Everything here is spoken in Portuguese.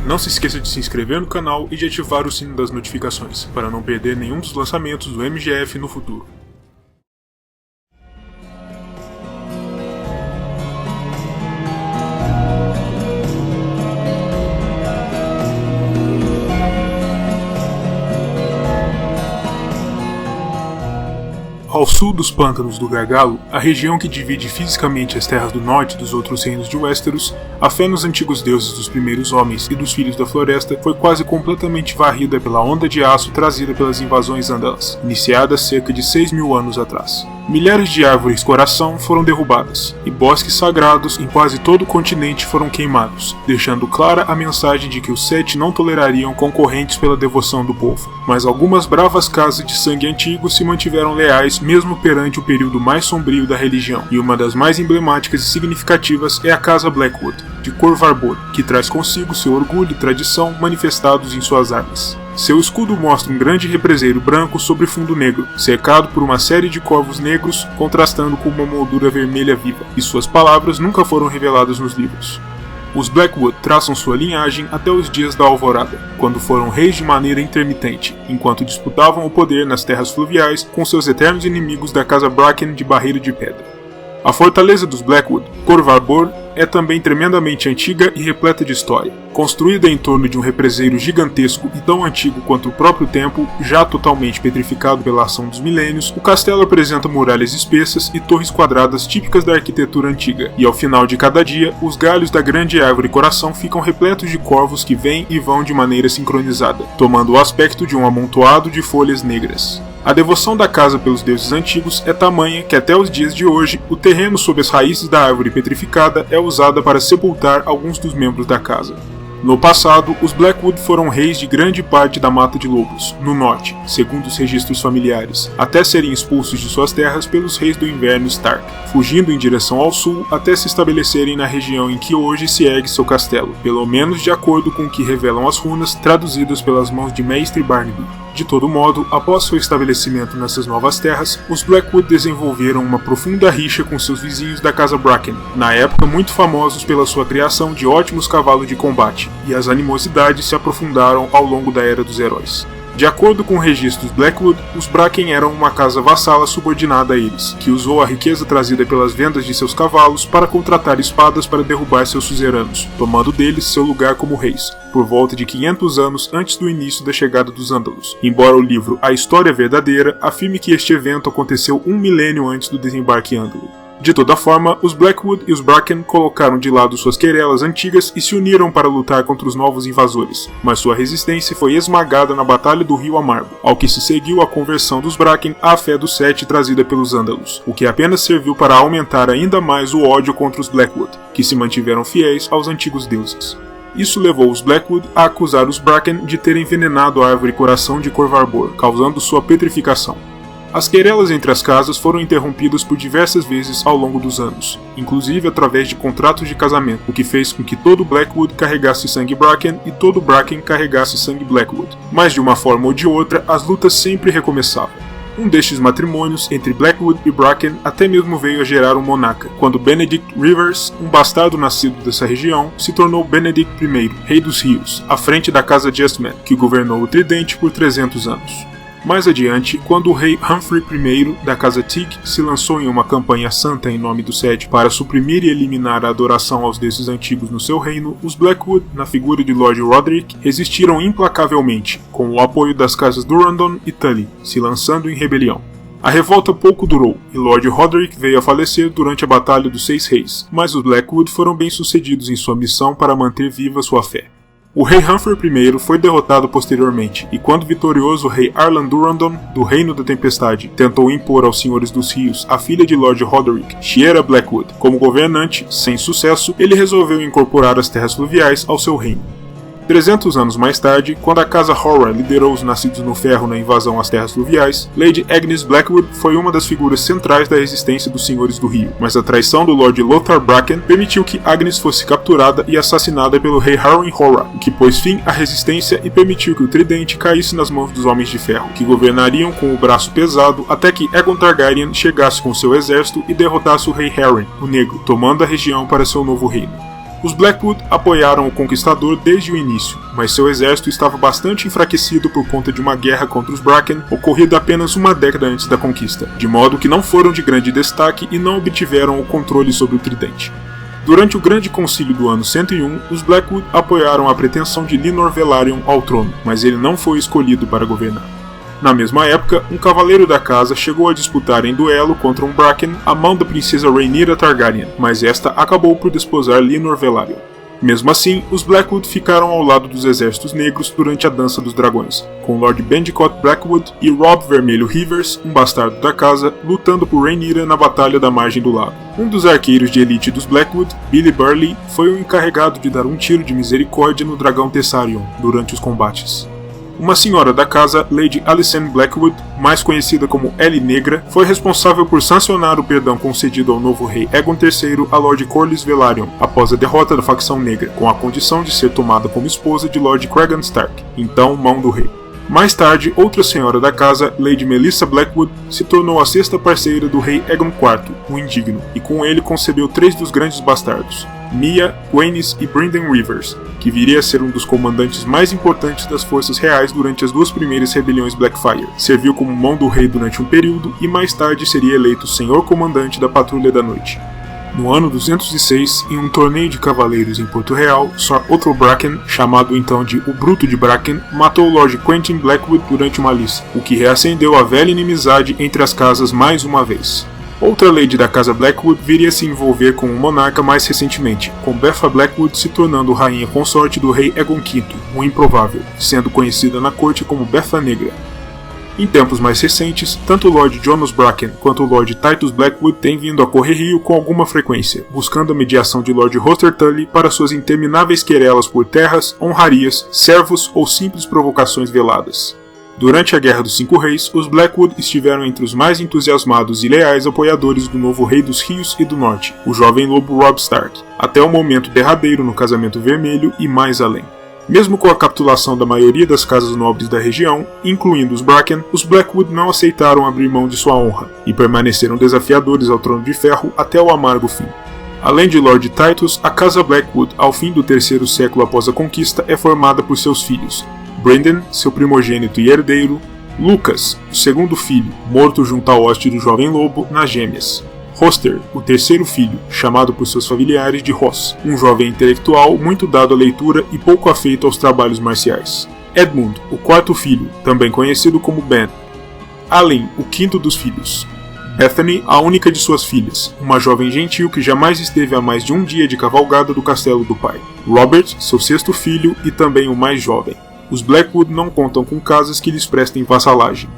Não se esqueça de se inscrever no canal e de ativar o sino das notificações, para não perder nenhum dos lançamentos do MGF no futuro. Ao sul dos Pântanos do Gargalo, a região que divide fisicamente as terras do norte dos outros reinos de Westeros, a fé nos antigos deuses dos primeiros homens e dos Filhos da Floresta foi quase completamente varrida pela onda de aço trazida pelas invasões ândalas, iniciadas cerca de 6.000 anos atrás. Milhares de árvores coração foram derrubadas, e bosques sagrados em quase todo o continente foram queimados, deixando clara a mensagem de que os Sete não tolerariam concorrentes pela devoção do povo. Mas algumas bravas casas de sangue antigo se mantiveram leais mesmo perante o período mais sombrio da religião, e uma das mais emblemáticas e significativas é a Casa Blackwood, de Corvarbor, que traz consigo seu orgulho e tradição manifestados em suas armas. Seu escudo mostra um grande represeiro branco sobre fundo negro, cercado por uma série de corvos negros, contrastando com uma moldura vermelha viva, e suas palavras nunca foram reveladas nos livros. Os Blackwood traçam sua linhagem até os dias da Alvorada, quando foram reis de maneira intermitente, enquanto disputavam o poder nas terras fluviais com seus eternos inimigos da Casa Bracken de Barreiro de Pedra. A fortaleza dos Blackwood, Corvarbor, é também tremendamente antiga e repleta de história. Construída em torno de um represeiro gigantesco e tão antigo quanto o próprio templo, já totalmente petrificado pela ação dos milênios, o castelo apresenta muralhas espessas e torres quadradas típicas da arquitetura antiga, e ao final de cada dia, os galhos da grande árvore coração ficam repletos de corvos que vêm e vão de maneira sincronizada, tomando o aspecto de um amontoado de folhas negras. A devoção da casa pelos deuses antigos é tamanha que até os dias de hoje, o terreno sob as raízes da árvore petrificada é usada para sepultar alguns dos membros da casa. No passado, os Blackwood foram reis de grande parte da Mata de Lobos, no norte, segundo os registros familiares, até serem expulsos de suas terras pelos reis do inverno Stark, fugindo em direção ao sul até se estabelecerem na região em que hoje se ergue seu castelo, pelo menos de acordo com o que revelam as runas traduzidas pelas mãos de Mestre Barnaby. De todo modo, após seu estabelecimento nessas novas terras, os Blackwood desenvolveram uma profunda rixa com seus vizinhos da Casa Bracken, na época muito famosos pela sua criação de ótimos cavalos de combate, e as animosidades se aprofundaram ao longo da Era dos Heróis. De acordo com registros Blackwood, os Bracken eram uma casa vassala subordinada a eles, que usou a riqueza trazida pelas vendas de seus cavalos para contratar espadas para derrubar seus suzeranos, tomando deles seu lugar como reis, por volta de 500 anos antes do início da chegada dos Ândalos, embora o livro A História Verdadeira afirme que este evento aconteceu 1 milênio antes do desembarque ândalo. De toda forma, os Blackwood e os Bracken colocaram de lado suas querelas antigas e se uniram para lutar contra os novos invasores, mas sua resistência foi esmagada na Batalha do Rio Amargo, ao que se seguiu a conversão dos Bracken à fé dos Sete trazida pelos Ândalos, o que apenas serviu para aumentar ainda mais o ódio contra os Blackwood, que se mantiveram fiéis aos antigos deuses. Isso levou os Blackwood a acusar os Bracken de terem envenenado a árvore coração de Corvarbor, causando sua petrificação. As querelas entre as casas foram interrompidas por diversas vezes ao longo dos anos, inclusive através de contratos de casamento, o que fez com que todo Blackwood carregasse sangue Bracken e todo Bracken carregasse sangue Blackwood. Mas de uma forma ou de outra, as lutas sempre recomeçavam. Um destes matrimônios entre Blackwood e Bracken até mesmo veio a gerar um monarca, quando Benedict Rivers, um bastardo nascido dessa região, se tornou Benedict I, rei dos rios, à frente da casa Justman, que governou o Tridente por 300 anos. Mais adiante, quando o rei Humphrey I da Casa Tig se lançou em uma campanha santa em nome do Sete para suprimir e eliminar a adoração aos deuses antigos no seu reino, os Blackwood, na figura de Lord Roderick, resistiram implacavelmente, com o apoio das casas Durrandon e Tully, se lançando em rebelião. A revolta pouco durou, e Lord Roderick veio a falecer durante a Batalha dos Seis Reis, mas os Blackwood foram bem-sucedidos em sua missão para manter viva sua fé. O rei Humphrey I foi derrotado posteriormente, e quando vitorioso o rei Arlan Durrandon, do Reino da Tempestade, tentou impor aos Senhores dos Rios a filha de Lord Roderick, Shiera Blackwood, como governante, sem sucesso, ele resolveu incorporar as terras fluviais ao seu reino. 300 anos mais tarde, quando a Casa Horra liderou os Nascidos no Ferro na invasão às terras fluviais, Lady Agnes Blackwood foi uma das figuras centrais da resistência dos Senhores do Rio, mas a traição do Lord Lothar Bracken permitiu que Agnes fosse capturada e assassinada pelo rei Harwin Horra, o que pôs fim à resistência e permitiu que o Tridente caísse nas mãos dos Homens de Ferro, que governariam com o braço pesado até que Aegon Targaryen chegasse com seu exército e derrotasse o rei Harwin, o Negro, tomando a região para seu novo reino. Os Blackwood apoiaram o conquistador desde o início, mas seu exército estava bastante enfraquecido por conta de uma guerra contra os Bracken ocorrida apenas uma década antes da conquista, de modo que não foram de grande destaque e não obtiveram o controle sobre o tridente. Durante o Grande Concílio do ano 101, os Blackwood apoiaram a pretensão de Lyonor Velaryon ao trono, mas ele não foi escolhido para governar. Na mesma época, um cavaleiro da casa chegou a disputar em duelo contra um Bracken a mão da princesa Rhaenyra Targaryen, mas esta acabou por desposar Lyonor Velaryon. Mesmo assim, os Blackwood ficaram ao lado dos exércitos negros durante a Dança dos Dragões, com Lord Bendicott Blackwood e Robb Vermelho Rivers, um bastardo da casa, lutando por Rhaenyra na Batalha da Margem do Lago. Um dos arqueiros de elite dos Blackwood, Billy Burleigh, foi o encarregado de dar um tiro de misericórdia no dragão Tessarion durante os combates. Uma senhora da casa, Lady Alicent Blackwood, mais conhecida como Ellie Negra, foi responsável por sancionar o perdão concedido ao novo rei Aegon III a Lord Corlys Velaryon após a derrota da facção negra, com a condição de ser tomada como esposa de Lord Cregan Stark, então mão do rei. Mais tarde, outra senhora da casa, Lady Melissa Blackwood, se tornou a sexta parceira do rei Aegon IV, o Indigno, e com ele concebeu 3 dos grandes bastardos, Mia, Gwenys e Brynden Rivers, que viria a ser um dos comandantes mais importantes das forças reais durante as 2 primeiras rebeliões Blackfyre. Serviu como mão do rei durante um período e mais tarde seria eleito Senhor Comandante da Patrulha da Noite. No ano 206, em um torneio de cavaleiros em Porto Real, Sir Otto Bracken, chamado então de O Bruto de Bracken, matou Lord Quentyn Blackwood durante uma liça, o que reacendeu a velha inimizade entre as casas mais uma vez. Outra lady da casa Blackwood viria a se envolver com o monarca mais recentemente, com Betha Blackwood se tornando rainha consorte do rei Aegon V, o Improvável, sendo conhecida na corte como Betha Negra. Em tempos mais recentes, tanto o Lord Jonas Bracken quanto o Lord Titus Blackwood têm vindo a Correr Rio com alguma frequência, buscando a mediação de Lord Hoster Tully para suas intermináveis querelas por terras, honrarias, servos ou simples provocações veladas. Durante a Guerra dos Cinco Reis, os Blackwood estiveram entre os mais entusiasmados e leais apoiadores do novo Rei dos Rios e do Norte, o jovem lobo Robb Stark, até o momento derradeiro no Casamento Vermelho e mais além. Mesmo com a capitulação da maioria das casas nobres da região, incluindo os Bracken, os Blackwood não aceitaram abrir mão de sua honra, e permaneceram desafiadores ao Trono de Ferro até o amargo fim. Além de Lord Titus, a casa Blackwood, ao fim do 3º século após a conquista, é formada por seus filhos, Brynden, seu primogênito e herdeiro, Lucas, o segundo filho, morto junto à hoste do jovem lobo, nas Gêmeas, Hoster, o terceiro filho, chamado por seus familiares de Ross, um jovem intelectual muito dado à leitura e pouco afeito aos trabalhos marciais, Edmund, o quarto filho, também conhecido como Ben, Allen, o quinto dos filhos, Bethany, a única de suas filhas, uma jovem gentil que jamais esteve a mais de um dia de cavalgada do castelo do pai, Robert, seu sexto filho e também o mais jovem. Os Blackwood não contam com casas que lhes prestem vassalagem.